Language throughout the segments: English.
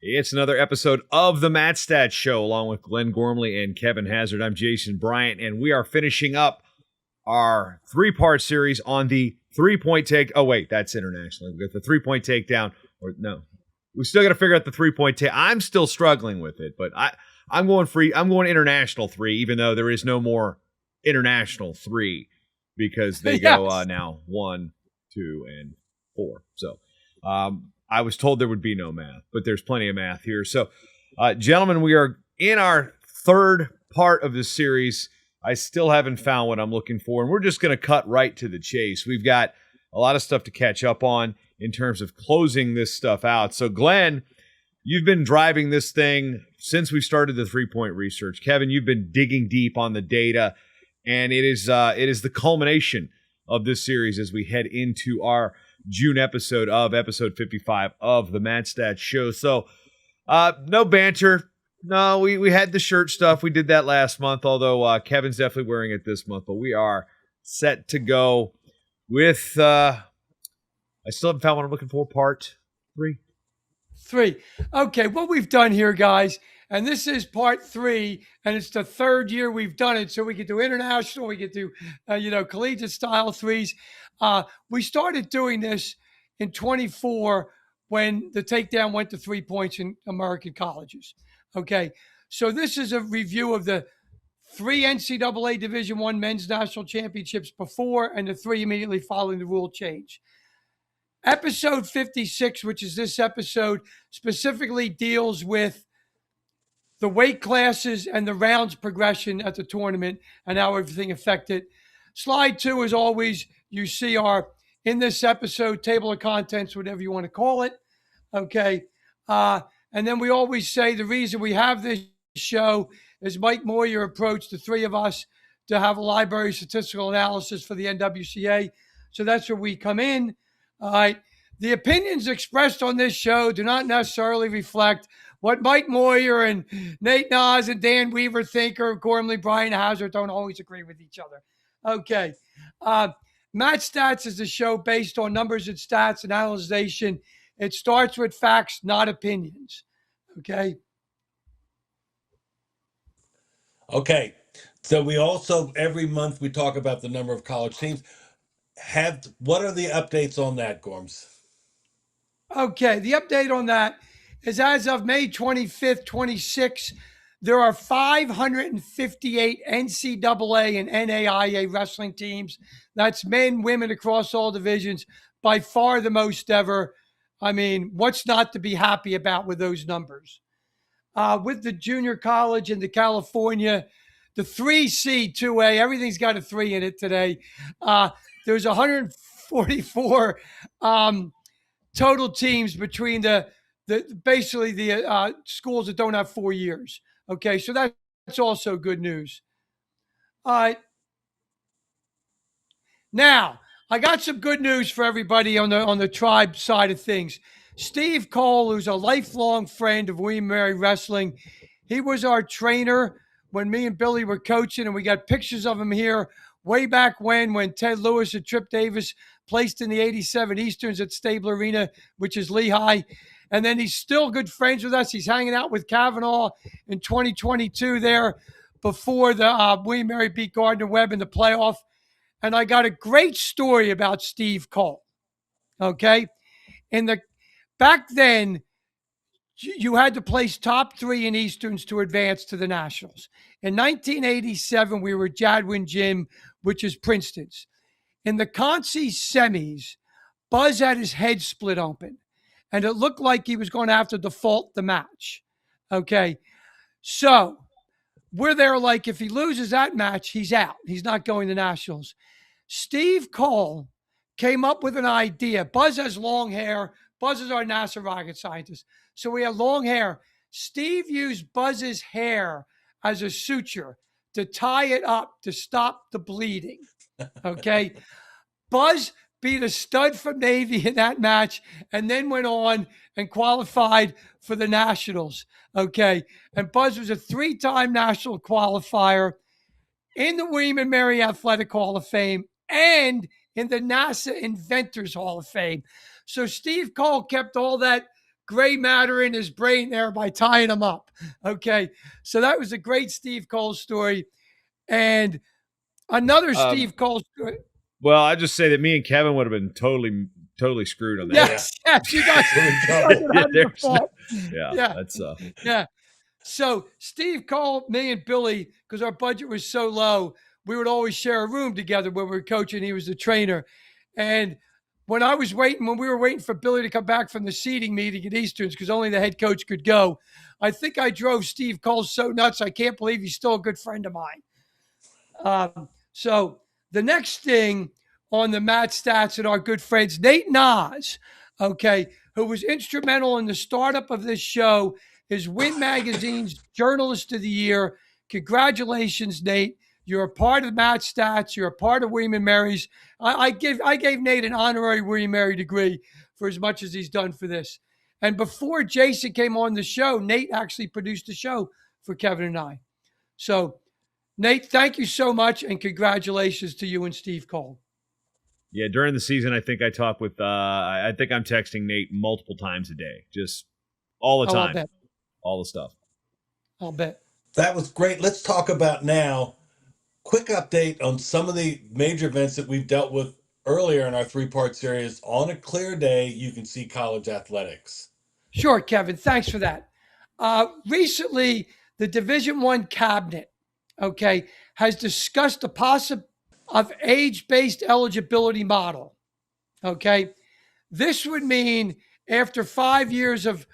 It's another episode of the Matt Stats Show, along with Glenn Gormley and Kevin Hazard. I'm Jason Bryant, and we are finishing up our three-part series on the three-point take. Oh, wait, that's internationally. We got the three-point takedown. Or no, we still got to figure out the three-point take. I'm still struggling with it, but I'm going free. I'm going international three, even though there is no more international three because they go now 1, 2, and 4. So, I was told there would be no math, but there's plenty of math here. So, gentlemen, we are in our third part of the series. I still haven't found what I'm looking for, and we're just going to cut right to the chase. We've got a lot of stuff to catch up on in terms of closing this stuff out. So, Glenn, you've been driving this thing since we started the three-point research. Kevin, you've been digging deep on the data, and it is the culmination of this series as we head into our June episode of episode 55 of the Matt Stats Show. So, no banter. No, we had the shirt stuff. We did that last month, although Kevin's definitely wearing it this month. But we are set to go with, I still haven't found what I'm looking for, part 3. Okay, what we've done here, guys, and this is part 3, and it's the third year we've done it. So we could do international, we could do, collegiate style threes. We started doing this in 24 when the takedown went to 3 points in American colleges. Okay, so this is a review of the 3 NCAA Division I men's national championships before and the 3 immediately following the rule change. Episode 56, which is this episode, specifically deals with the weight classes and the rounds progression at the tournament and how everything affected. Slide 2, as always, you see our, in this episode, table of contents, whatever you want to call it. Okay. And then we always say the reason we have this show is Mike Moyer approached the three of us to have a library statistical analysis for the NWCA. So that's where we come in. All right. The opinions expressed on this show do not necessarily reflect what Mike Moyer and Nate Nas and Dan Weaver think, or Gormley, Brian Hazard don't always agree with each other. Okay. Matt Stats is a show based on numbers and stats and analyzation. It starts with facts, not opinions. Okay. Okay. So we also, every month, we talk about the number of college teams. What are the updates on that, Gorms? Okay. The update on that is as of May 25th, 26, there are 558 NCAA and NAIA wrestling teams. That's men, women across all divisions, by far the most ever. I mean, what's not to be happy about with those numbers? With the junior college in the California, the 3C, 2A, everything's got a 3 in it today. There's 144 total teams between the schools that don't have 4 years. Okay, so that's also good news. All right. Now, I got some good news for everybody on the tribe side of things. Steve Cole, who's a lifelong friend of William Mary Wrestling, he was our trainer when me and Billy were coaching, and we got pictures of him here way back when Ted Lewis and Trip Davis placed in the 87 Easterns at Stable Arena, which is Lehigh. And then he's still good friends with us. He's hanging out with Kavanaugh in 2022 there before the William Mary beat Gardner-Webb in the playoff. And I got a great story about Steve Cole. Okay. Back then, you had to place top 3 in Easterns to advance to the Nationals. In 1987, we were at Jadwin Gym, which is Princeton's. In the Concy semis, Buzz had his head split open, and it looked like he was going to have to default the match. Okay. So we're there like, if he loses that match, he's out. He's not going to Nationals. Steve Cole came up with an idea. Buzz has long hair. Buzz is our NASA rocket scientist. So we have long hair. Steve used Buzz's hair as a suture to tie it up to stop the bleeding. Okay. Buzz beat a stud from Navy in that match and then went on and qualified for the Nationals. Okay. And Buzz was a 3-time national qualifier in the William and Mary Athletic Hall of Fame and in the NASA Inventors Hall of Fame. So Steve Cole kept all that gray matter in his brain there by tying him up. Okay. So that was a great Steve Cole story. And another Steve Cole story. Well, I just say that me and Kevin would have been totally screwed on that. Yes, you guys. Yeah, that's Yeah. So Steve called me and Billy because our budget was so low. We would always share a room together when we were coaching. He was the trainer. And when we were waiting for Billy to come back from the seating meeting at Easterns, because only the head coach could go, I think I drove Steve Cole so nuts. I can't believe he's still a good friend of mine. So the next thing on the Matt Stats and our good friends, Nate Nas, okay, who was instrumental in the startup of this show, is Win Magazine's Journalist of the Year. Congratulations, Nate. You're a part of Matt Stats. You're a part of William & Mary's. I gave Nate an honorary William & Mary degree for as much as he's done for this. And before Jason came on the show, Nate actually produced the show for Kevin and I. So, Nate, thank you so much, and congratulations to you and Steve Cole. Yeah, during the season, I think I talk with, I think I'm texting Nate multiple times a day, just all the time, I'll bet. all the stuff. I'll bet. That was great. Let's talk about now. Quick update on some of the major events that we've dealt with earlier in our three-part series. On a clear day, you can see college athletics. Sure, Kevin. Thanks for that. Recently, the Division I cabinet, okay, has discussed the possibility of age-based eligibility model. Okay, this would mean after 5 years of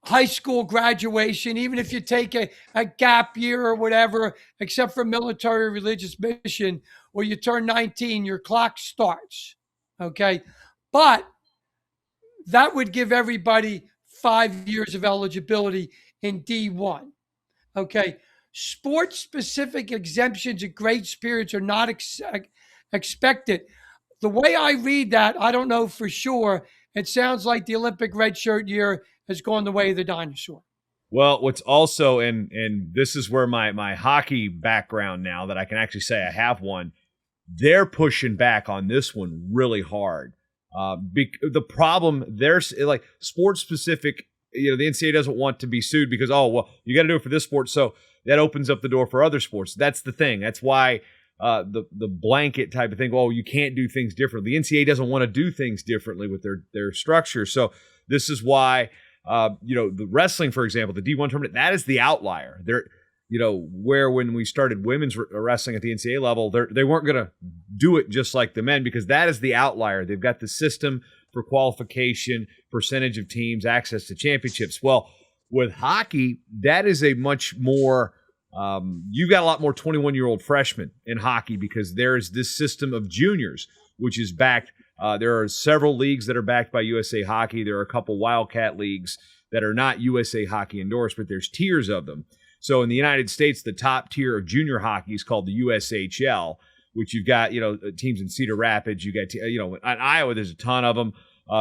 high school graduation, even if you take a gap year or whatever, except for military or religious mission, or you turn 19, your clock starts. Okay, but that would give everybody 5 years of eligibility in D1. Okay. Sport-specific exemptions and grace periods are not expected. The way I read that, I don't know for sure. It sounds like the Olympic redshirt year has gone the way of the dinosaur. Well, what's also, and this is where my hockey background now that I can actually say I have one, they're pushing back on this one really hard. The problem, there's like sports-specific, the NCAA doesn't want to be sued because, you got to do it for this sport, so that opens up the door for other sports. That's the thing. That's why the blanket type of thing, you can't do things differently. The NCAA doesn't want to do things differently with their structure. So this is why, the wrestling, for example, the D1 tournament, that is the outlier. Where when we started women's wrestling at the NCAA level, they weren't going to do it just like the men because that is the outlier. They've got the system for qualification, percentage of teams, access to championships. Well, with hockey, that is a much more, you've got a lot more 21-year-old freshmen in hockey because there's this system of juniors, which is backed. There are several leagues that are backed by USA Hockey. There are a couple Wildcat leagues that are not USA Hockey endorsed, but there's tiers of them. So in the United States, the top tier of junior hockey is called the USHL, which you've got, teams in Cedar Rapids. You got, in Iowa, there's a ton of them.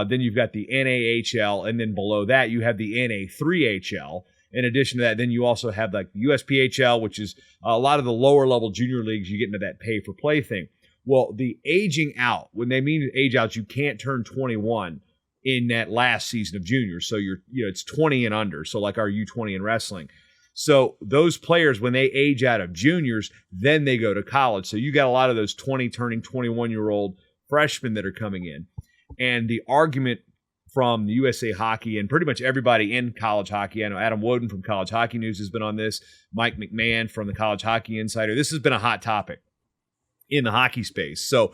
Then you've got the NAHL, and then below that you have the NA3HL. In addition to that, then you also have like the USPHL, which is a lot of the lower level junior leagues. You get into that pay for play thing. Well, the aging out, when they mean age out, you can't turn 21 in that last season of juniors. So it's 20 and under. So like our U20 in wrestling. So those players, when they age out of juniors, then they go to college. So you got a lot of those 20 turning 21-year-old freshmen that are coming in. And the argument from the USA Hockey and pretty much everybody in college hockey, I know Adam Woden from College Hockey News has been on this, Mike McMahon from the College Hockey Insider. This has been a hot topic in the hockey space. So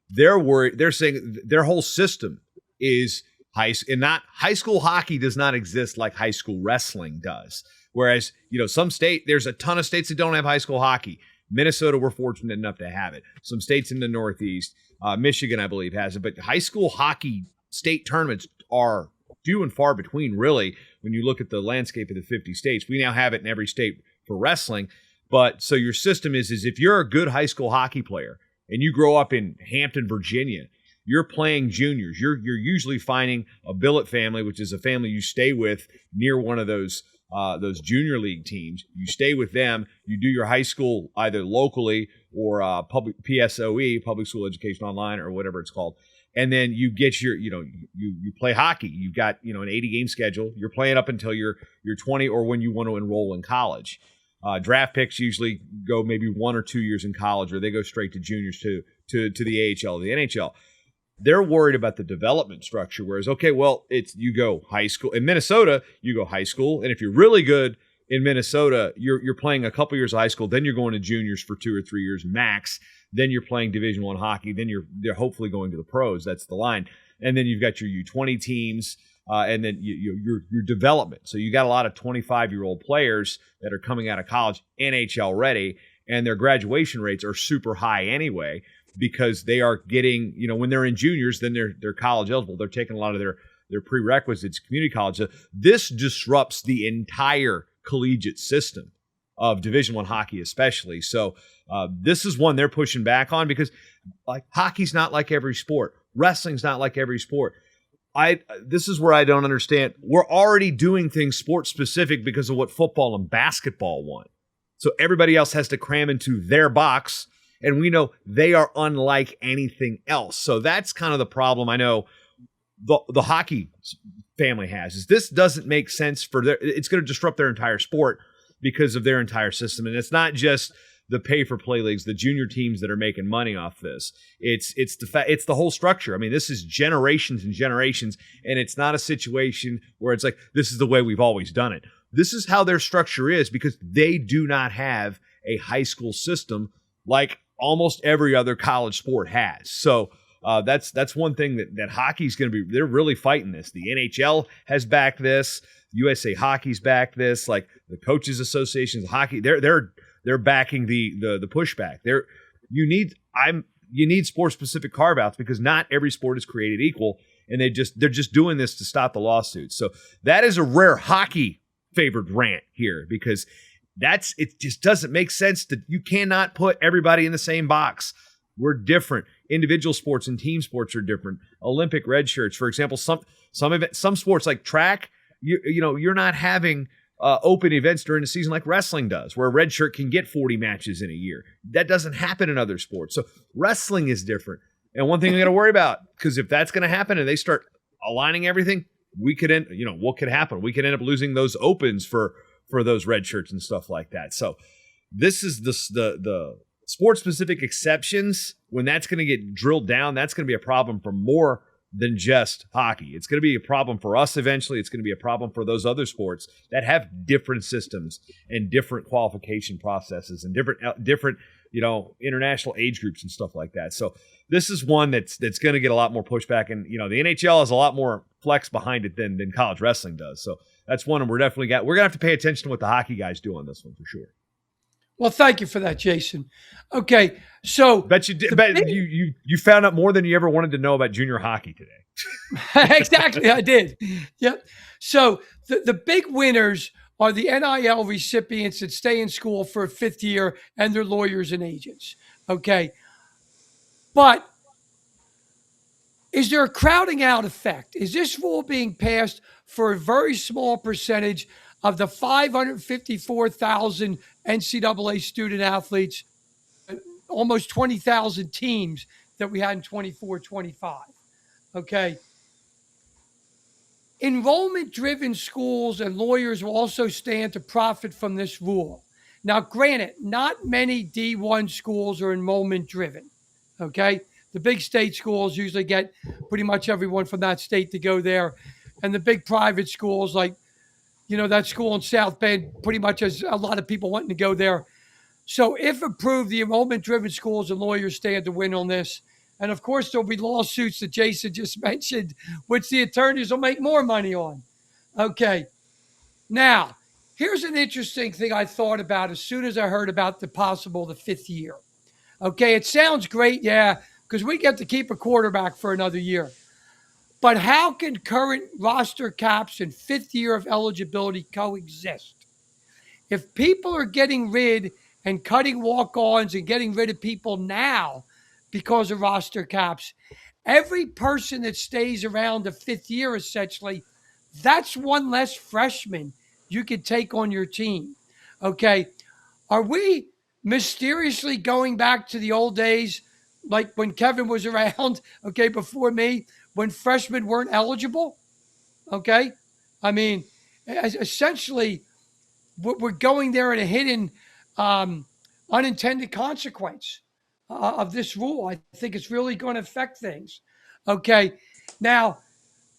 they're worried. They're saying their whole system is high school hockey does not exist like high school wrestling does. Whereas, there's a ton of states that don't have high school hockey. Minnesota, we're fortunate enough to have it. Some states in the Northeast, Michigan, I believe, has it. But high school hockey state tournaments are few and far between, really, when you look at the landscape of the 50 states. We now have it in every state for wrestling. But so your system is if you're a good high school hockey player and you grow up in Hampton, Virginia, you're playing juniors. You're usually finding a billet family, which is a family you stay with near one of those junior league teams. You stay with them. You do your high school either locally or public PSOE, Public School Education Online, or whatever it's called. And then you get you play hockey. You've got, an 80-game schedule. You're playing up until you're 20 or when you want to enroll in college. Draft picks usually go maybe 1 or 2 years in college, or they go straight to juniors to the AHL or the NHL. They're worried about the development structure, whereas, you go high school. In Minnesota, you go high school, and if you're really good in Minnesota, you're playing a couple years of high school, then you're going to juniors for 2 or 3 years max, then you're playing Division I hockey, then you're hopefully going to the pros. That's the line. And then you've got your U20 teams, and then your development. So you got a lot of 25-year-old players that are coming out of college, NHL ready, and their graduation rates are super high anyway, because they are getting, when they're in juniors, then they're college eligible. They're taking a lot of their prerequisites, community college. So this disrupts the entire collegiate system of Division I hockey, especially. So this is one they're pushing back on, because hockey's not like every sport. Wrestling's not like every sport. This is where I don't understand. We're already doing things sports specific because of what football and basketball want. So everybody else has to cram into their box, and we know they are unlike anything else. So that's kind of the problem I know the hockey family has, is this doesn't make sense it's going to disrupt their entire sport because of their entire system. And it's not just the pay-for-play leagues, the junior teams that are making money off this. It's the whole structure. I mean, this is generations and generations, and it's not a situation where it's like, this is the way we've always done it. This is how their structure is, because they do not have a high school system like almost every other college sport has. So that's one thing that hockey's going to be. They're really fighting this. The NHL has backed this. USA Hockey's backed this. Like the Coaches Associations of Hockey, they're backing the pushback. You need sport specific carve outs, because not every sport is created equal, and they're just doing this to stop the lawsuits. So that is a rare hockey favored rant here, because it just doesn't make sense that you cannot put everybody in the same box. We're different. Individual sports and team sports are different. Olympic red shirts, for example, some sports like track, you're not having open events during the season like wrestling does, where a red shirt can get 40 matches in a year. That doesn't happen in other sports. So wrestling is different. And one thing we got to worry about, because if that's going to happen and they start aligning everything, what could happen? We could end up losing those opens for those red shirts and stuff like that. So this is the sport-specific exceptions. When that's going to get drilled down, that's going to be a problem for more than just hockey. It's going to be a problem for us eventually. It's going to be a problem for those other sports that have different systems and different qualification processes and different international age groups and stuff like that. So this is one that's going to get a lot more pushback, and the NHL has a lot more flex behind it than college wrestling does. So that's one we're going to have to pay attention to what the hockey guys do on this one for sure. Well, thank you for that, Jason. Okay, so you found out more than you ever wanted to know about junior hockey today. Exactly, I did. Yep. So the big winners are the NIL recipients that stay in school for a fifth year, and their lawyers and agents. Okay, but is there a crowding out effect? Is this rule being passed for a very small percentage of the 554,000 NCAA student athletes, almost 20,000 teams that we had in 24-25? Okay. Enrollment-driven schools and lawyers will also stand to profit from this rule. Now, granted, not many D1 schools are enrollment-driven, okay? The big state schools usually get pretty much everyone from that state to go there. And the big private schools, like, that school in South Bend, pretty much has a lot of people wanting to go there. So if approved, the enrollment-driven schools and lawyers stand to win on this. And, of course, there'll be lawsuits that Jason just mentioned, which the attorneys will make more money on. Okay. Now, here's an interesting thing I thought about as soon as I heard about the fifth year. Okay, it sounds great, yeah, because we get to keep a quarterback for another year. But how can current roster caps and fifth year of eligibility coexist? If people are getting rid and cutting walk-ons and getting rid of people now because of roster caps, every person that stays around the fifth year, essentially, that's one less freshman you could take on your team. Okay, are we mysteriously going back to the old days like when Kevin was around, okay, before me, when freshmen weren't eligible, okay? I mean, essentially, we're going there in a hidden, unintended consequence of this rule. I think it's really going to affect things. Okay. Now,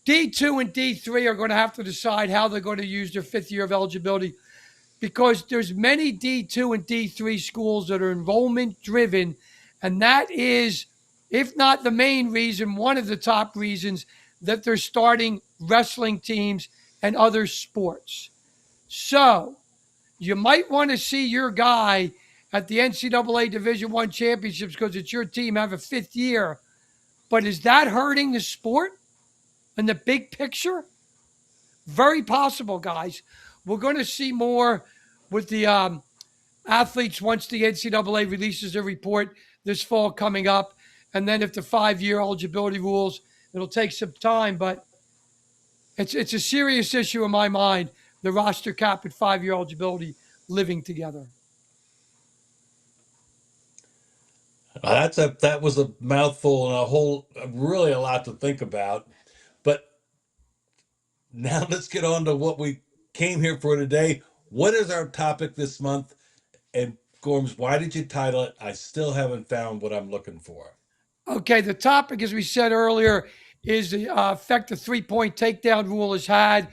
D2 and D3 are going to have to decide how they're going to use their fifth year of eligibility, because there's many D2 and D3 schools that are enrollment driven. And that is, if not the main reason, one of the top reasons that they're starting wrestling teams and other sports. So you might want to see your guy at the NCAA Division I Championships because it's your team have a fifth year. But is that hurting the sport in the big picture? Very possible, guys. We're going to see more with the athletes once the NCAA releases their report this fall coming up. And then if the 5-year eligibility rules, it'll take some time. But it's a serious issue in my mind, the roster cap and 5-year eligibility living together. That was a mouthful and really a lot to think about. But now let's get on to what we came here for today. What is our topic this month? And Gorms, why did you title it? I still haven't found what I'm looking for. Okay, the topic, as we said earlier, is the effect the 3-point takedown rule has had.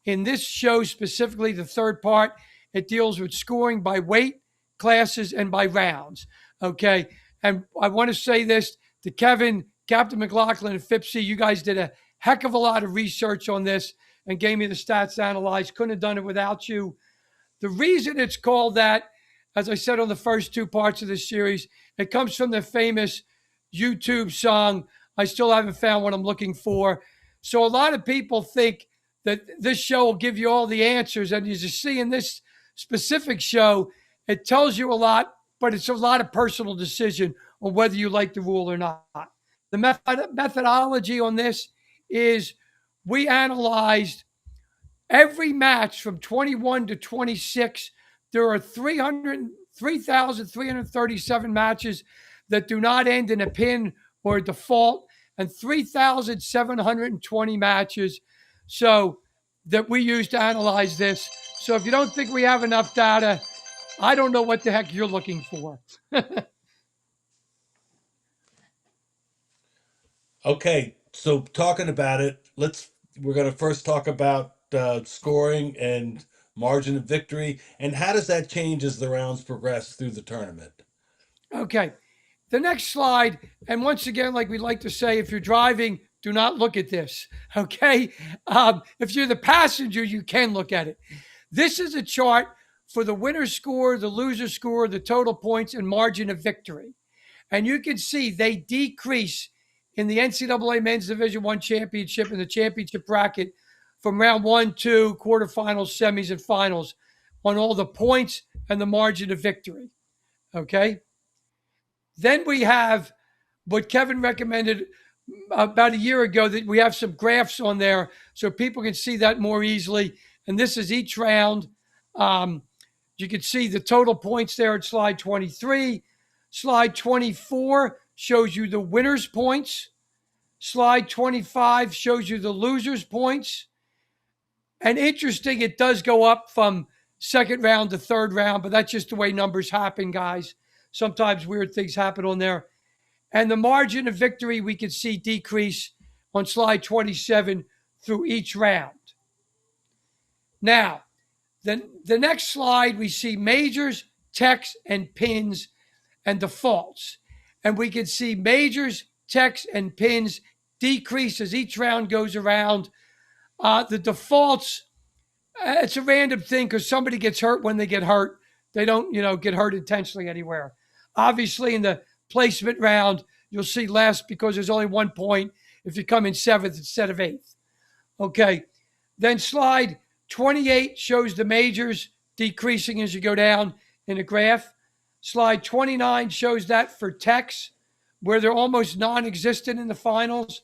In this show, specifically the third part, it deals with scoring by weight, classes, and by rounds. Okay, and I want to say this to Kevin, Captain McLaughlin, and Fipsy. You guys did a heck of a lot of research on this and gave me the stats analyzed. Couldn't have done it without you. The reason it's called that, as I said on the first 2 parts of this series, it comes from the famous YouTube song. I still haven't found what I'm looking for. So a lot of people think that this show will give you all the answers. And as you see in this specific show, it tells you a lot, but it's a lot of personal decision on whether you like the rule or not. The methodology on this is we analyzed every match from 21 to 26. There are 3,337 matches that do not end in a pin or a default, and 3,720 matches so that we use to analyze this. So if you don't think we have enough data, I don't know what the heck you're looking for. Okay, so talking about it, we're going to first talk about scoring and margin of victory, and how does that change as the rounds progress through the tournament? Okay. The next slide, and once again, like we like to say, if you're driving, do not look at this, okay? If you're the passenger, you can look at it. This is a chart for the winner score, the loser score, the total points, and margin of victory. And you can see they decrease in the NCAA Men's Division I Championship and the championship bracket from round 1, 2, quarterfinals, semis, and finals on all the points and the margin of victory, okay? Then we have what Kevin recommended about a year ago, that we have some graphs on there so people can see that more easily. And this is each round. You can see the total points there at slide 23. Slide 24 shows you the winner's points. Slide 25 shows you the loser's points. And interesting, it does go up from second round to third round, but that's just the way numbers happen, guys. Sometimes weird things happen on there. And the margin of victory we can see decrease on slide 27 through each round. Now, the next slide, we see majors, techs, and pins and defaults. And we can see majors, techs, and pins decrease as each round goes around. The defaults, it's a random thing because somebody gets hurt when they get hurt. They don't, get hurt intentionally anywhere. Obviously, in the placement round, you'll see less because there's only 1 point if you come in 7th instead of 8th. Okay. Then slide 28 shows the majors decreasing as you go down in the graph. Slide 29 shows that for techs, where they're almost non-existent in the finals.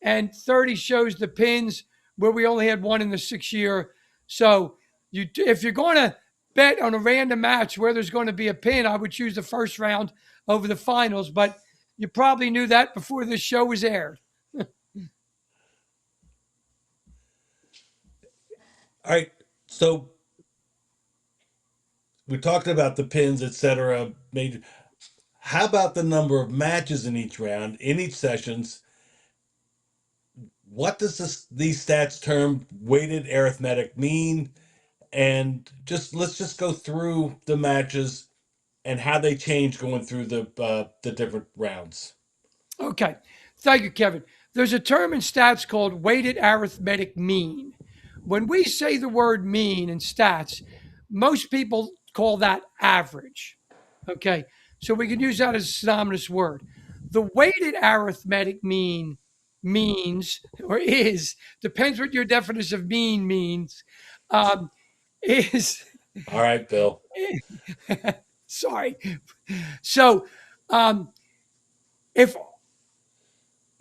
And 30 shows the pins, where we only had 1 in the 6 year. So if you're going to bet on a random match where there's going to be a pin, I would choose the first round over the finals. But You probably knew that before this show was aired. All right. So we talked about the pins, etc. Major. How about the number of matches in each round, in each sessions? What does these stats term weighted arithmetic mean? And let's just go through the matches and how they change going through the different rounds. Okay. Thank you, Kevin. There's a term in stats called weighted arithmetic mean. When we say the word mean in stats, most people call that average. Okay. So we can use that as a synonymous word. The weighted arithmetic mean means or is, depends what your definition of mean means, is, All right, Bill. sorry. So if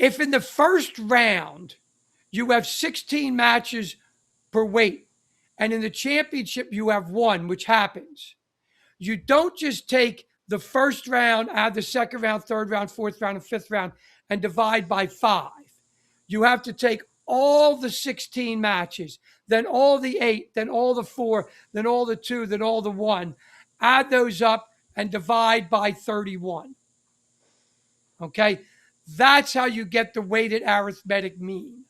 if in the first round you have 16 matches per weight, and in the championship you have one, which happens, you don't just take the first round, add the second round, third round, fourth round, and fifth round, and divide by 5. You have to take all the 16 matches, then all the 8, then all the 4, then all the 2, then all the 1, add those up and divide by 31. Okay? That's how you get the weighted arithmetic mean.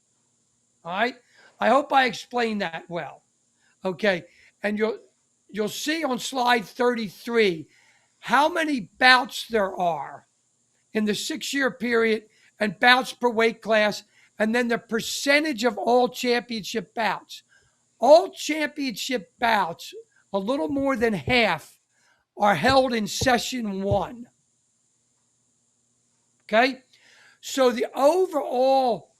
All right? I hope I explained that well. Okay? And you'll see on slide 33 how many bouts there are in the 6-year period and bouts per weight class, and then the percentage of all championship bouts. All championship bouts, a little more than half, are held in session 1. Okay? So the overall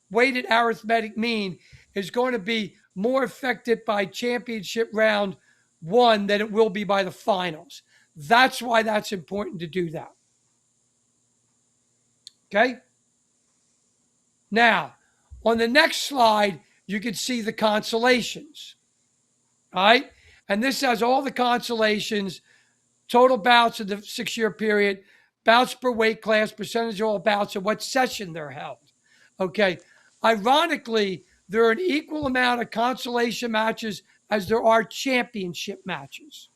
weighted arithmetic mean is going to be more affected by championship round 1 than it will be by the finals. That's why that's important to do that. Okay? Now, on the next slide, you can see the consolations. All right? And this has all the consolations, total bouts in the 6-year period, bouts per weight class, percentage of all bouts, and what session they're held. Okay. Ironically, there are an equal amount of consolation matches as there are championship matches.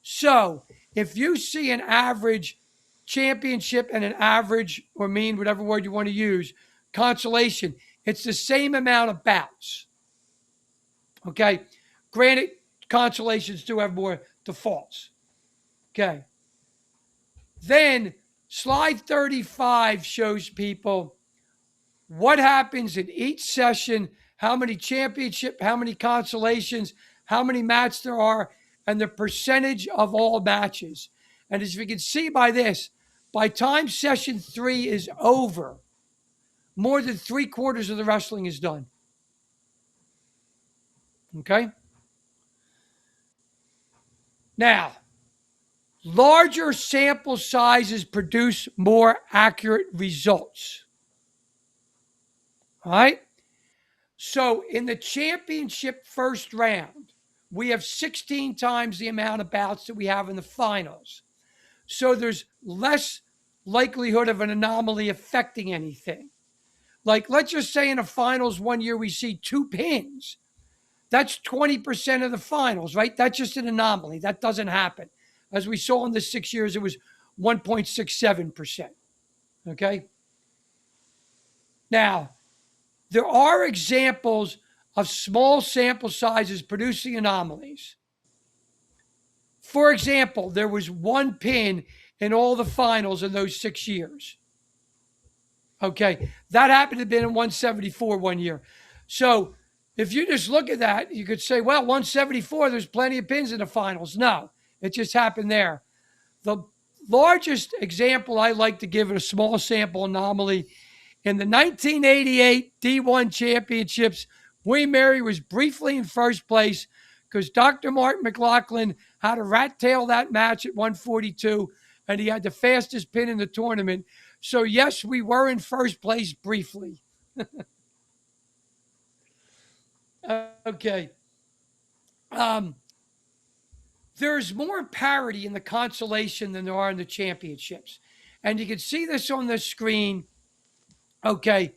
So if you see an average championship and an average or mean, whatever word you want to use, consolation, it's the same amount of bouts. Okay. Granted, consolations do have more defaults. Okay. Then slide 35 shows people what happens in each session, how many championship, how many consolations, how many matches there are, and the percentage of all matches. And as we can see by this, by time session 3 is over, more than 3/4 of the wrestling is done. Okay? Now, larger sample sizes produce more accurate results. All right? So in the championship first round, we have 16 times the amount of bouts that we have in the finals. So there's less likelihood of an anomaly affecting anything. Like, let's just say in the finals one year we see 2 pins. That's 20% of the finals, right? That's just an anomaly. That doesn't happen. As we saw in the 6 years, it was 1.67%. Okay? Now, there are examples of small sample sizes producing anomalies. For example, there was 1 pin in all the finals in those 6 years. Okay, that happened to have been in 174 one year. So if you just look at that, you could say, well, 174, there's plenty of pins in the finals. No, it just happened there. The largest example I like to give it a small sample anomaly in the 1988 D1 championships, William Mary was briefly in first place because Dr. Mark McLaughlin had to rat tail that match at 142, and he had the fastest pin in the tournament. So, yes, we were in first place briefly. Okay. There's more parity in the consolation than there are in the championships. And you can see this on the screen. Okay,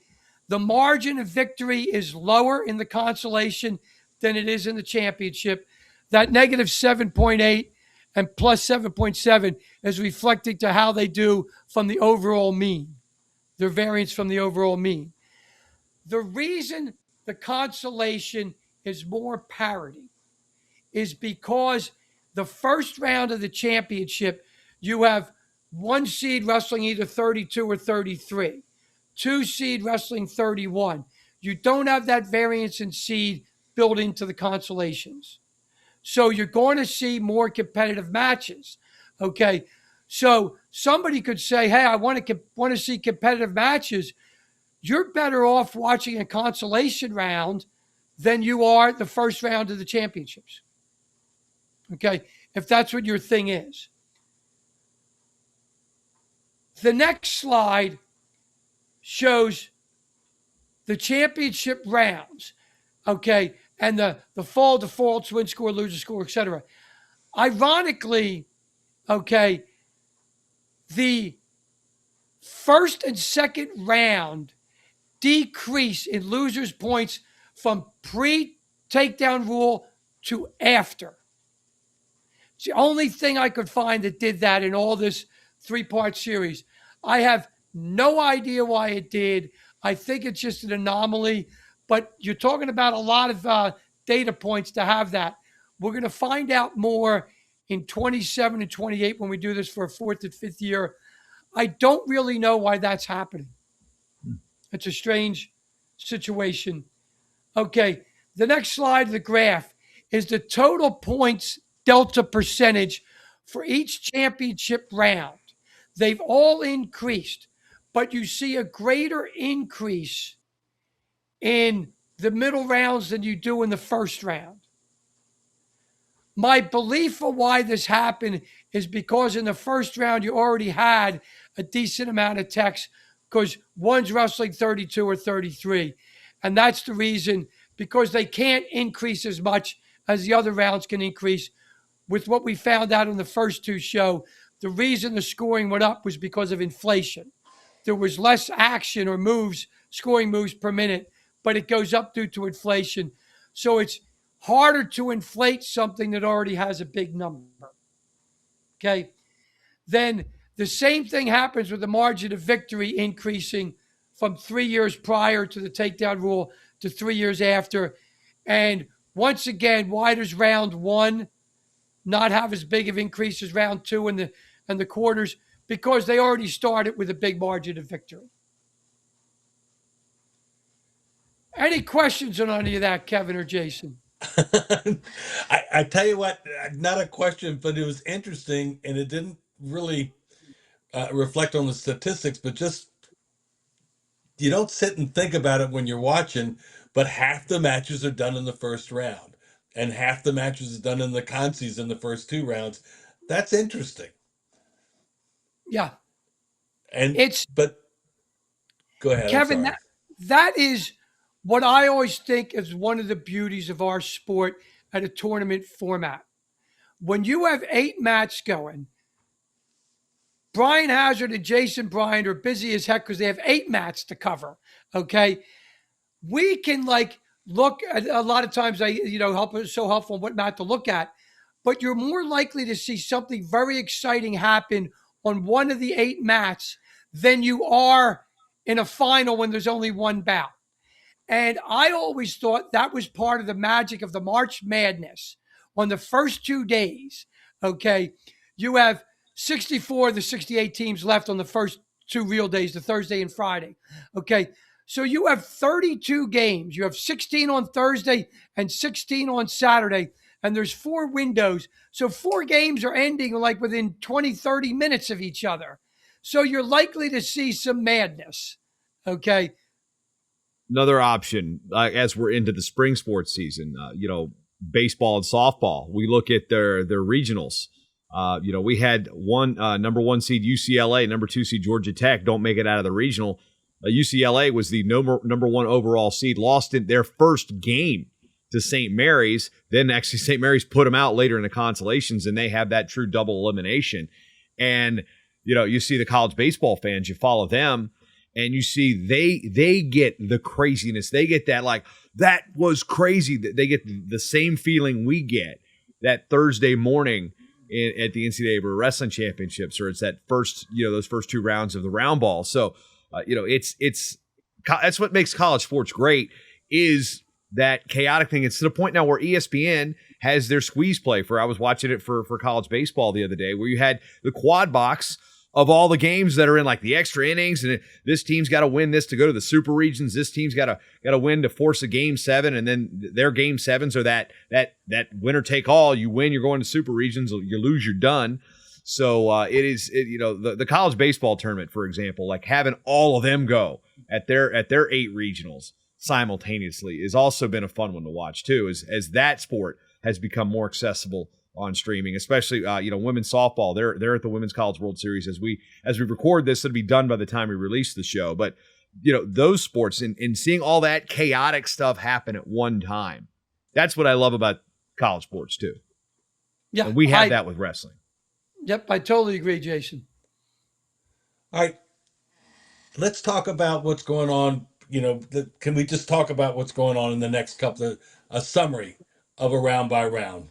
the margin of victory is lower in the consolation than it is in the championship. That negative 7.8 and plus 7.7 is reflecting to how they do from the overall mean, their variance from the overall mean. The reason the consolation is more parity is because the first round of the championship, you have one seed wrestling either 32 or 33, two seed wrestling 31. You don't have that variance in seed built into the consolations. So you're going to see more competitive matches. Okay. So somebody could say, hey, I want to see competitive matches. You're better off watching a consolation round than you are the first round of the championships. Okay, if that's what your thing is. The next slide shows the championship rounds, okay, and the fall, defaults, win score, loser score, etc. Ironically, okay, the first and second round decrease in losers' points from pre-takedown rule to after. It's the only thing I could find that did that in all this three-part series. I have no idea why it did. I think it's just an anomaly, but you're talking about a lot of data points to have that. We're going to find out more in 27 and 28 when we do this for a fourth and fifth year. I don't really know why that's happening. It's a strange situation. Okay, the next slide of the graph is the total points delta percentage for each championship round. They've all increased, but you see a greater increase in the middle rounds than you do in the first round. My belief for why this happened is because in the first round, you already had a decent amount of techs because one's wrestling 32 or 33. And that's the reason, because they can't increase as much as the other rounds can increase. With what we found out in the first two show, the reason the scoring went up was because of inflation. There was less action or moves, scoring moves per minute, but it goes up due to inflation. So it's harder to inflate something that already has a big number. Okay. Then the same thing happens with the margin of victory increasing from 3 years prior to the takedown rule to 3 years after. And once again, why does round one not have as big of increase as round two and the quarters? Because they already started with a big margin of victory. Any questions on any of that, Kevin or Jason? I tell you what, not a question, but it was interesting, and it didn't really reflect on the statistics, but just you don't sit and think about it when you're watching, but half the matches are done in the first round, and half the matches are done in the consies in the first two rounds. That's interesting. Yeah. And it's but go ahead, Kevin, I'm sorry. that is what I always think is one of the beauties of our sport at a tournament format. When you have 8 matches going, Brian Hazard and Jason Bryant are busy as heck because they have 8 matches to cover. Okay. We can look at a lot of times so helpful what not to look at, but you're more likely to see something very exciting happen on one of the 8 matches than you are in a final when there's only one bout. And I always thought that was part of the magic of the March Madness. On the first 2 days, okay, you have 64 of the 68 teams left on the first 2 real days, the Thursday and Friday. Okay, so you have 32 games. You have 16 on Thursday and 16 on Saturday, and there's 4 windows. So 4 games are ending within 20, 30 minutes of each other. So you're likely to see some madness, okay? Another option, as we're into the spring sports season, baseball and softball. We look at their regionals. We had one number 1 seed UCLA, number 2 seed Georgia Tech don't make it out of the regional. UCLA was the number 1 overall seed, lost in their first game to St. Mary's. Then actually St. Mary's put them out later in the consolations, and they have that true double elimination. And you see the college baseball fans, you follow them, and you see they get the craziness. They get that, like, that was crazy. They get the same feeling we get that Thursday morning at the NCAA Wrestling Championships, or it's that first, those first 2 rounds of the round ball. So, it's that's what makes college sports great, is that chaotic thing. It's to the point now where ESPN has their squeeze play I was watching it for college baseball the other day, where you had the quad box of all the games that are in, like, the extra innings, and this team's got to win this to go to the super regions. This team's got to win to force a game 7, and then their game 7s are that winner take all. You win, you're going to super regions. You lose, you're done. So the college baseball tournament, for example, like having all of them go at their 8 regionals simultaneously has also been a fun one to watch too, as that sport has become more accessible on streaming, especially women's softball. They're at the Women's College World Series as we record this. It'll be done by the time we release the show. But those sports and seeing all that chaotic stuff happen at one time, that's what I love about college sports too. Yeah, and we have that with wrestling. Yep, I totally agree, Jason. All right, let's talk about what's going on. Can we just talk about what's going on in the next couple a summary of a round by round?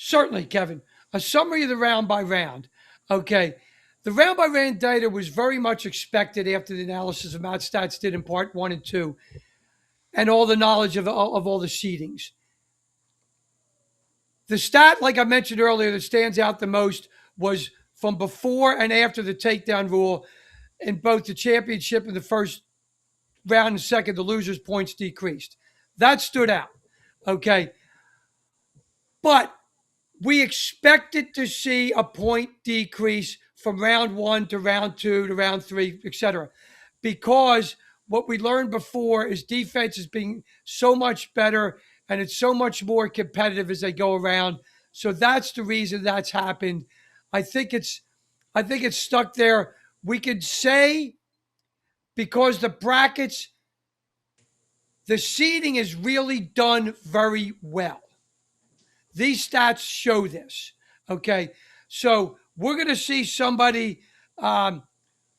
Certainly, Kevin. A summary of the round by round. Okay. The round by round data was very much expected after the analysis of Matt Stats did in part 1 and 2, and all the knowledge of all the seedings. The stat, like I mentioned earlier, that stands out the most was from before and after the takedown rule in both the championship and the first round and second, the losers' points decreased. That stood out. Okay. But we expected to see a point decrease from round 1 to round 2 to round 3, etc. Because what we learned before is defense is being so much better and it's so much more competitive as they go around. So that's the reason that's happened. I think it's stuck there. We could say, because the brackets, the seeding is really done very well. These stats show this, okay? So we're going to see somebody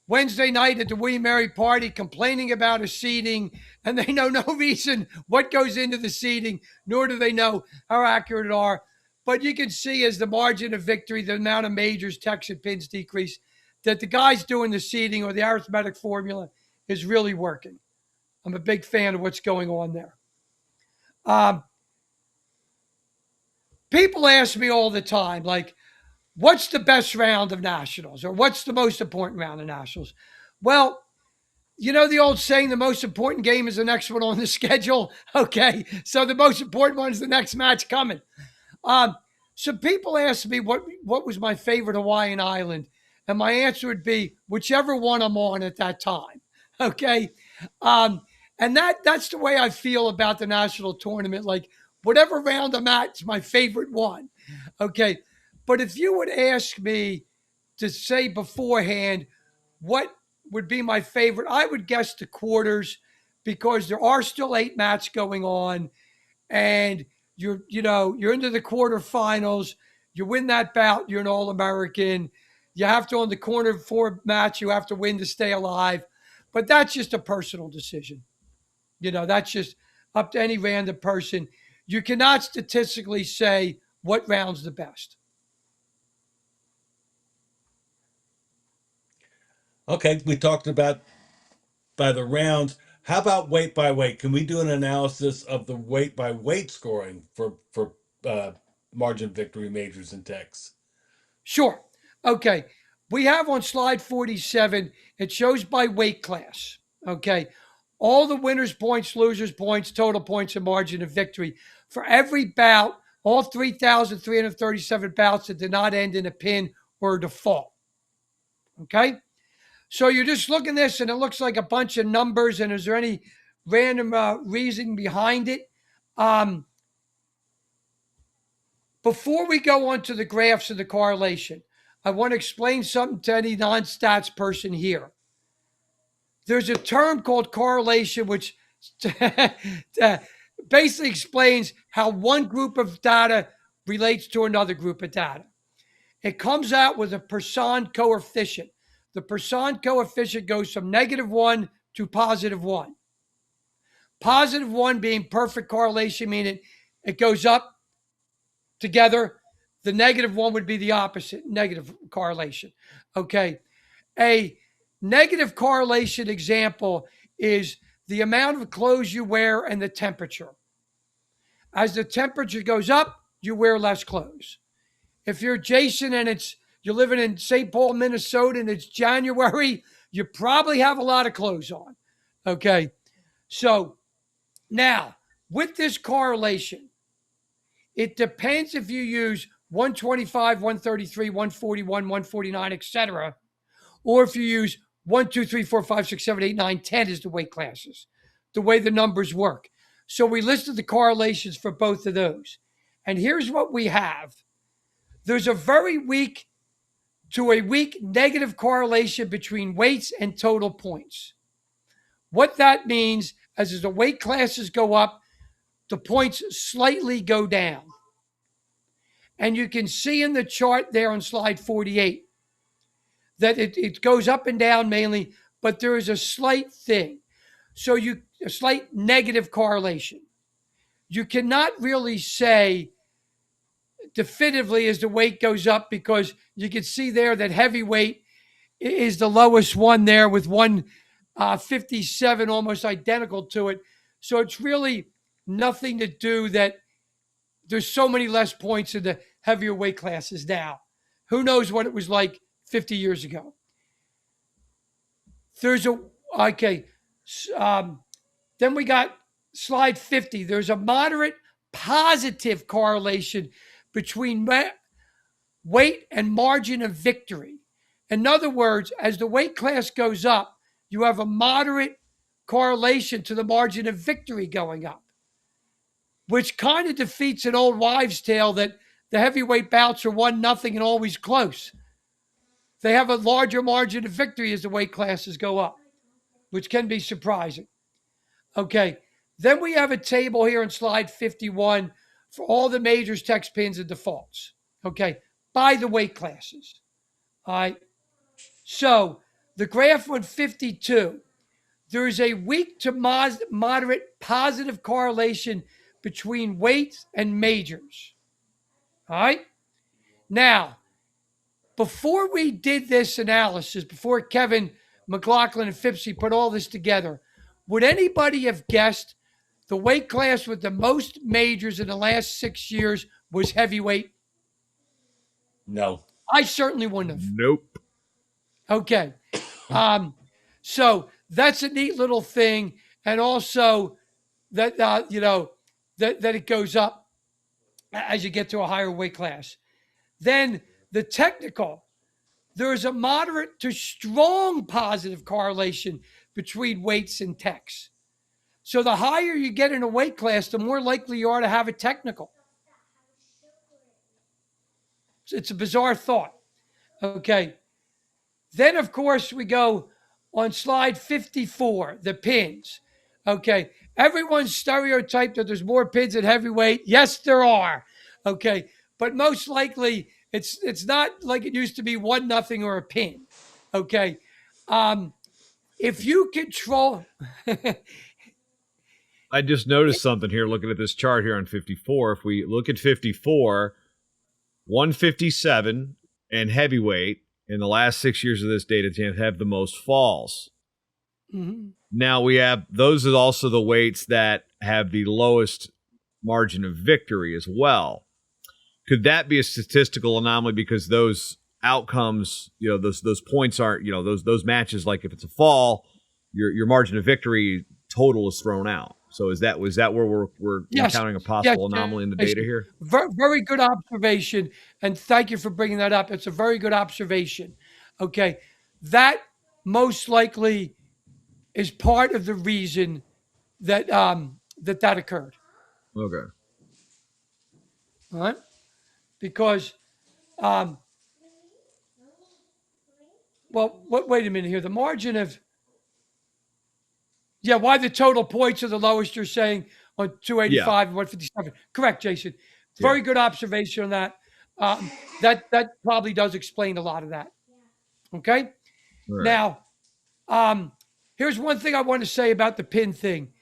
Wednesday night at the William Mary party complaining about a seeding, and they know no reason what goes into the seeding, nor do they know how accurate it are. But you can see as the margin of victory, the amount of majors, techs, and pins decrease, that the guys doing the seeding or the arithmetic formula is really working. I'm a big fan of what's going on there. People ask me all the time, like, what's the best round of nationals, or what's the most important round of nationals? Well, you know the old saying, the most important game is the next one on the schedule? Okay, so the most important one is the next match coming. So people ask me what was my favorite Hawaiian island, and my answer would be whichever one I'm on at that time. Okay, and that's the way I feel about the national tournament. Like, whatever round I'm at is my favorite one. Okay. But if you would ask me to say beforehand what would be my favorite, I would guess the quarters, because there are still 8 matches going on, and you're into the quarterfinals. You win that bout, you're an All-American. You have to, on the corner 4 match, you have to win to stay alive. But that's just a personal decision. That's just up to any random person. You cannot statistically say what round's the best. Okay, we talked about by the rounds. How about weight by weight? Can we do an analysis of the weight by weight scoring for margin victory majors and techs? Sure. Okay. We have on slide 47, it shows by weight class. Okay. All the winners' points, losers' points, total points, and margin of victory. For every bout, all 3,337 bouts that did not end in a pin or a default. Okay? So you're just looking at this, and it looks like a bunch of numbers, and is there any random reason behind it? Before we go on to the graphs and the correlation, I want to explain something to any non-stats person here. There's a term called correlation, which basically explains how one group of data relates to another group of data. It comes out with a Poisson coefficient. the Poisson coefficient goes from -1 to +1. +1 being perfect correlation, meaning it goes up together. The -1 would be the opposite, negative correlation. Okay. A negative correlation example is the amount of clothes you wear and the temperature. As the temperature goes up, you wear less clothes. If you're Jason and you're living in St. Paul, Minnesota, and it's January, you probably have a lot of clothes on. Okay. So now, with this correlation, it depends if you use 125, 133, 141, 149, etc., or if you use 1, 2, 3, 4, 5, 6, 7, 8, 9, 10 as the weight classes, the way the numbers work. So we listed the correlations for both of those. And here's what we have. There's a very weak to a weak negative correlation between weights and total points. What that means is as the weight classes go up, the points slightly go down. And you can see in the chart there on slide 48 that it goes up and down mainly, but there is a slight thing. So a slight negative correlation. You cannot really say definitively as the weight goes up because you can see there that heavyweight is the lowest one there with 157 almost identical to it. So it's really nothing to do that there's so many less points in the heavier weight classes now. Who knows what it was like 50 years ago? Then we got slide 50. There's a moderate positive correlation between weight and margin of victory. In other words, as the weight class goes up, you have a moderate correlation to the margin of victory going up, which kind of defeats an old wives' tale that the heavyweight bouts are 1-0 and always close. They have a larger margin of victory as the weight classes go up, which can be surprising. Okay, then we have a table here on slide 51 for all the majors, text pins, and defaults. Okay, by the weight classes. All right, so the graph on 52, there is a weak to moderate positive correlation between weights and majors. All right, now, before we did this analysis, before Kevin McLaughlin and Fipsy put all this together, would anybody have guessed the weight class with the most majors in the last 6 years was heavyweight? No. I certainly wouldn't have. Nope. Okay. So that's a neat little thing. And also that, that it goes up as you get to a higher weight class. Then the technical, there is a moderate to strong positive correlation between weights and techs. So the higher you get in a weight class, the more likely you are to have a technical. It's a bizarre thought. Okay. Then, of course, we go on slide 54, the pins. Okay. Everyone's stereotyped that there's more pins at heavyweight. Yes, there are. Okay. But most likely, it's not like it used to be 1-0 or a pin. Okay. If you control... I just noticed something here looking at this chart here on 54. If we look at 54, 157 and heavyweight in the last 6 years of this data have the most falls. Mm-hmm. Now we have, those are also the weights that have the lowest margin of victory as well. Could that be a statistical anomaly because those outcomes, those points aren't, those matches, like if it's a fall, your margin of victory total is thrown out. So was that where we're encountering a possible anomaly in the data here? Very, very good observation, and thank you for bringing that up. It's a very good observation. Okay, that most likely is part of the reason that that occurred. Okay. All right, because wait a minute here. The margin of why the total points are the lowest, you're saying, on 285 and 157. Correct, Jason. Very good observation on that. That probably does explain a lot of that. Okay? Right. Now, here's one thing I want to say about the pin thing.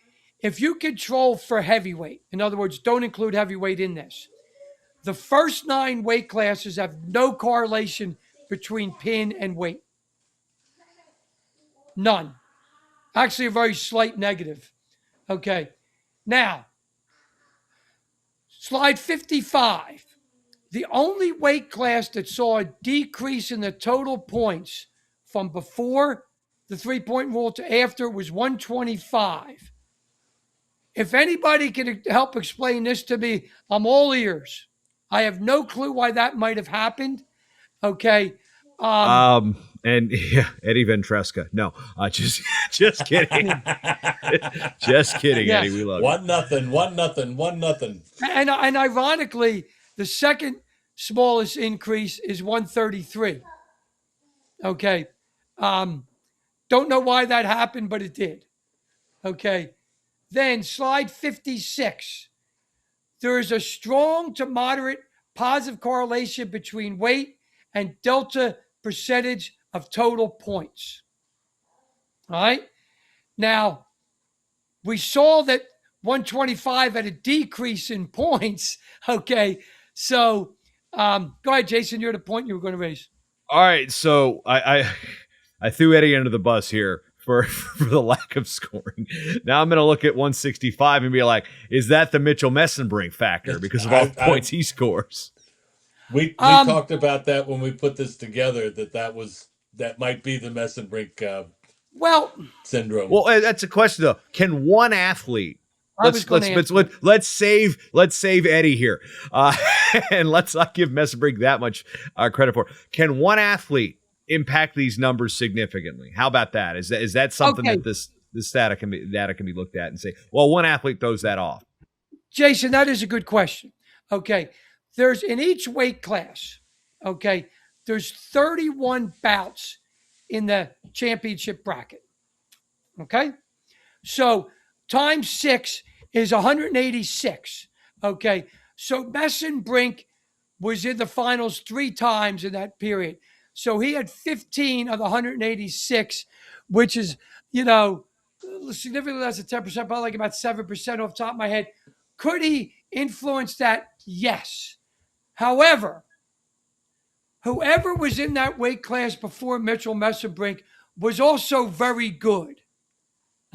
If you control for heavyweight, in other words, don't include heavyweight in this, the first 9 weight classes have no correlation between pin and weight. None. Actually, a very slight negative. Okay. Now, slide 55. The only weight class that saw a decrease in the total points from before the 3-point rule to after was 125. If anybody can help explain this to me, I'm all ears. I have no clue why that might have happened. Okay. And yeah, Eddie Ventresca. No, just kidding. Just kidding, Yeah. Eddie. We love One nothing. And ironically, the second smallest increase is 133. Okay. Don't know why that happened, but it did. Okay. Then slide 56. There is a strong to moderate positive correlation between weight and delta percentage of total points. All right. Now, we saw that 125 had a decrease in points. Okay. So go ahead, Jason. You're the point you were going to raise. All right, so I threw Eddie under the bus here for the lack of scoring. Now I'm going to look at 165 and be like, is that the Mitchell Messenbrink factor because of all the points he scores? We talked about that when we put this together. That might be the Messenbrink syndrome. Well, that's a question though. Can one athlete? Let's save Eddie here, and let's not give Messenbrink that much credit for it. Can one athlete impact these numbers significantly? How about that? Is that something that this data can be looked at and say, well, one athlete throws that off? Jason, that is a good question. Okay, there's in each weight class. Okay, there's 31 bouts in the championship bracket. Okay, so times 6 is 186. Okay. So Messenbrink was in the finals 3 times in that period. So he had 15 of the 186, which is, significantly less than 10%, probably like about 7% off the top of my head. Could he influence that? Yes. However, whoever was in that weight class before Mitchell Messenbrink was also very good.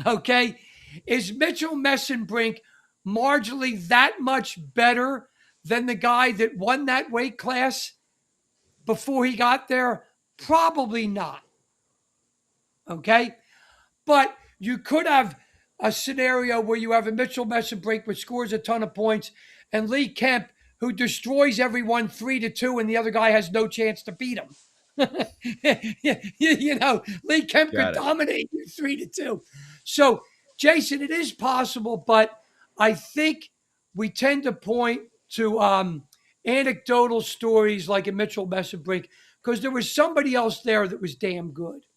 Okay. Is Mitchell Messenbrink marginally that much better than the guy that won that weight class before he got there? Probably not. Okay? But you could have a scenario where you have a Mitchell Messenbrink which scores a ton of points and Lee Kemp who destroys everyone 3-2 and the other guy has no chance to beat him. Lee Kemp could dominate you 3-2. So, Jason, it is possible, but I think we tend to point to anecdotal stories like a Mitchell Messenbrink because there was somebody else there that was damn good.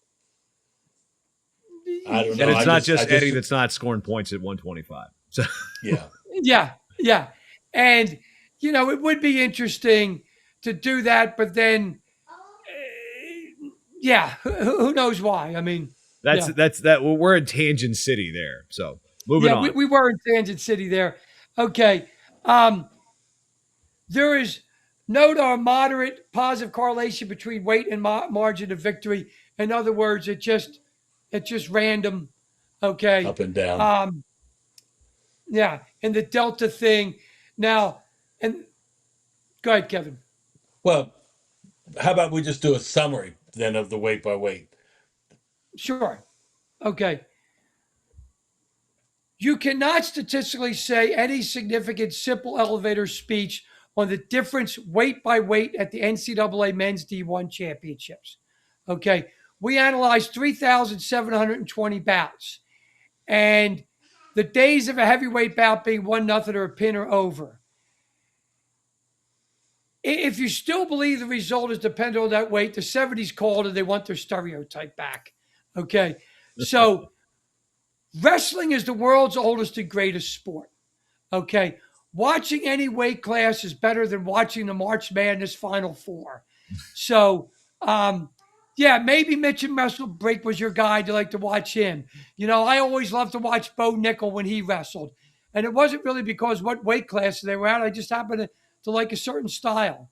I don't know. And it's not just Eddie that's not scoring points at 125. So Yeah. And, it would be interesting to do that, but then, who knows why? I mean, we're in Tangent City there. So moving on. We were in Tangent City there. Okay. There is no or moderate positive correlation between weight and margin of victory. In other words, it's just random. Okay. Up and down. And the delta thing. Now, and go ahead, Kevin. Well, how about we just do a summary then of the weight by weight? Sure. Okay. You cannot statistically say any significant simple elevator speech on the difference weight by weight at the NCAA Men's D1 Championships. Okay. We analyzed 3,720 bouts. And the days of a heavyweight bout being 1-0 or a pin or over. If you still believe the result is dependent on that weight, the 70s called and they want their stereotype back. Okay. So wrestling is the world's oldest and greatest sport. Okay. Watching any weight class is better than watching the March Madness Final Four. So Yeah, maybe Mitchell Wrestlebreak was your guy to like to watch him. I always loved to watch Bo Nickel when he wrestled. And it wasn't really because what weight class they were at. I just happened to like a certain style.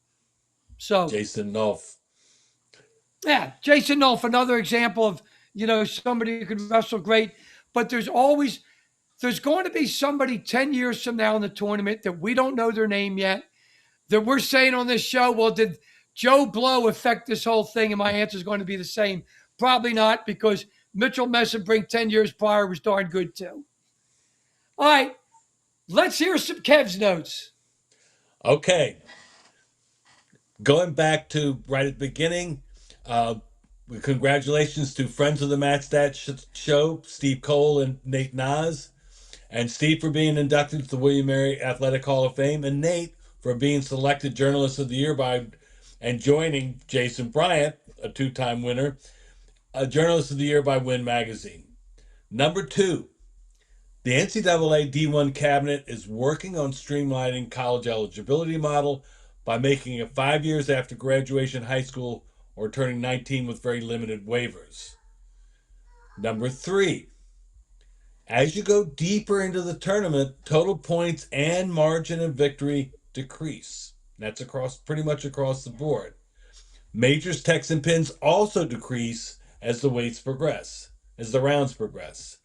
So, Jason Nolf. yeah, Jason Nolf, another example of, somebody who could wrestle great. But there's going to be somebody 10 years from now in the tournament that we don't know their name yet, that we're saying on this show, well, did Joe Blow affect this whole thing? And my answer is going to be the same. Probably not, because Mitchell Messenbrink 10 years prior was darn good too. All right, let's hear some Kev's notes. Okay. Going back to right at the beginning, congratulations to friends of the Matt Stat Show, Steve Cole and Nate Nas. And Steve for being inducted to the William Mary Athletic Hall of Fame, and Nate for being selected Journalist of the Year and joining Jason Bryant, a two-time winner, a Journalist of the Year by Win Magazine. Number 2, the NCAA D1 cabinet is working on streamlining college eligibility model by making it 5 years after graduation high school or turning 19 with very limited waivers. Number 3, as you go deeper into the tournament, total points and margin of victory decrease. That's pretty much across the board. Majors, techs, and pins also decrease as the rounds progress.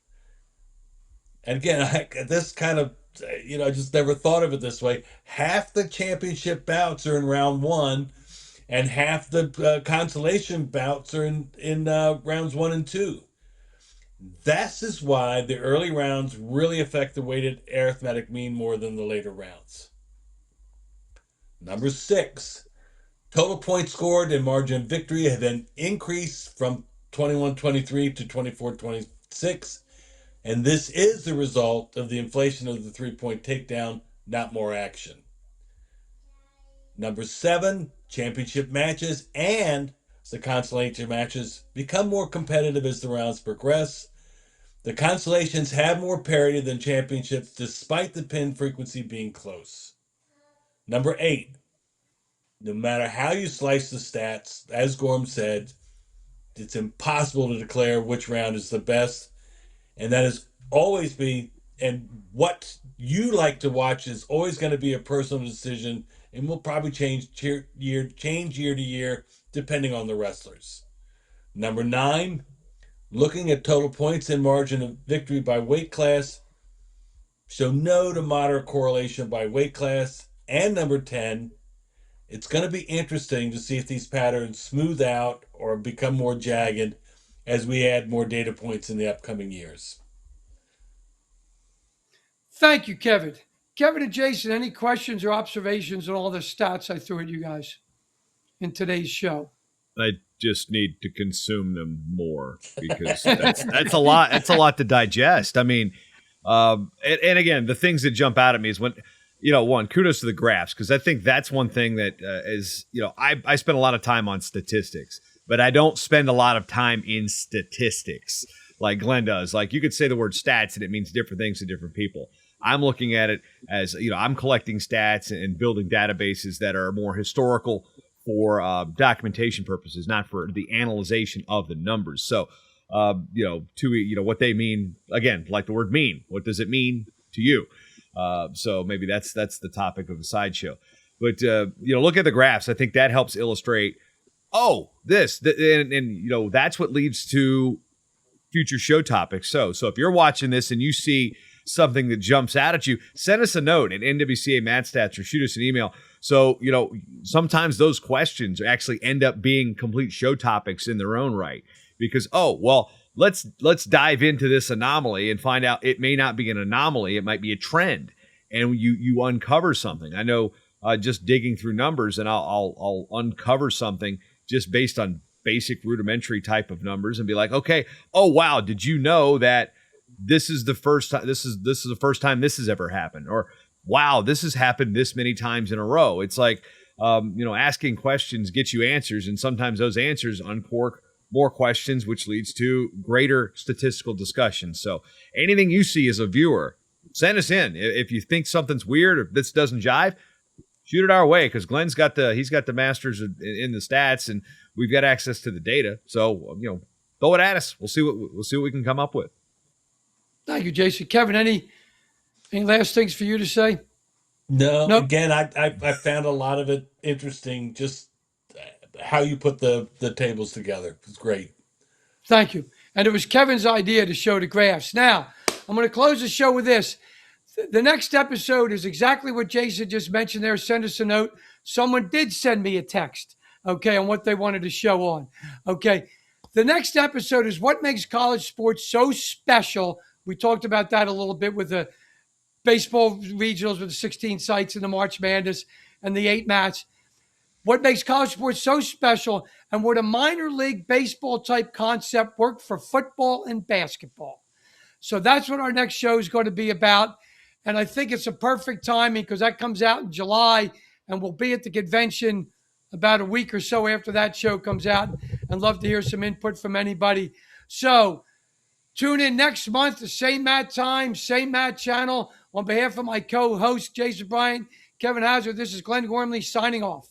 And again, this kind of, I just never thought of it this way. Half the championship bouts are in round 1, and half the consolation bouts are in rounds 1 and 2. This is why the early rounds really affect the weighted arithmetic mean more than the later rounds. Number 6, total points scored and margin of victory have been increased from 21-23 to 24-26, and this is the result of the inflation of the 3-point takedown, not more action. Number 7, championship matches and the consolation matches become more competitive as the rounds progress. The consolations have more parity than championships despite the pin frequency being close. Number 8, no matter how you slice the stats, as Gorm said, it's impossible to declare which round is the best, and that is always and what you like to watch is always going to be a personal decision and will probably change year to year depending on the wrestlers. Number 9, looking at total points and margin of victory by weight class show no to moderate correlation by weight class. And number 10, it's going to be interesting to see if these patterns smooth out or become more jagged as we add more data points in the upcoming years. Thank you, Kevin. Kevin and Jason, any questions or observations on all the stats I threw at you guys in today's show? I just need to consume them more because that's a lot. That's a lot to digest. I mean, and again, the things that jump out at me is when, one, kudos to the graphs, because I think that's one thing that is, I spend a lot of time on statistics, but I don't spend a lot of time in statistics like Glenn does. Like, you could say the word stats and it means different things to different people. I'm looking at it as, I'm collecting stats and building databases that are more historical for documentation purposes, not for the analyzation of the numbers. So, what they mean, again, like the word mean, what does it mean to you? So maybe that's the topic of the sideshow. But, look at the graphs. I think that helps illustrate, and that's what leads to future show topics. So if you're watching this and you see something that jumps out at you, send us a note at NWCA MatStats or shoot us an email. So, sometimes those questions actually end up being complete show topics in their own right because, let's dive into this anomaly and find out it may not be an anomaly. It might be a trend, and you uncover something. I know just digging through numbers, and I'll uncover something just based on basic rudimentary type of numbers and be like, okay, did you know that this is the first time this is the first time this has ever happened? Or wow, this has happened this many times in a row. It's like asking questions gets you answers, and sometimes those answers uncork more questions, which leads to greater statistical discussion. So anything you see as a viewer, send us in. If you think something's weird or if this doesn't jive, shoot it our way, because Glenn's got the masters in the stats, and we've got access to the data. So throw it at us. We'll see what we can come up with. Thank you, Jason. Kevin, any last things for you to say? No. Nope. Again, I found a lot of it interesting. Just how you put the tables together. It's great. Thank you. And it was Kevin's idea to show the graphs. Now, I'm going to close the show with this. The next episode is exactly what Jason just mentioned there. Send us a note. Someone did send me a text, okay, on what they wanted to show on. Okay. The next episode is what makes college sports so special. We talked about that a little bit with the baseball regionals with the 16 sites and the March Madness and the 8 mats. What makes college sports so special, and would a minor league baseball type concept work for football and basketball? So that's what our next show is going to be about. And I think it's a perfect timing because that comes out in July, and we'll be at the convention about a week or so after that show comes out, and love to hear some input from anybody. So tune in next month, the same mat time, same mat channel. On behalf of my co-host, Jason Bryant, Kevin Hazard, this is Glenn Gormley signing off.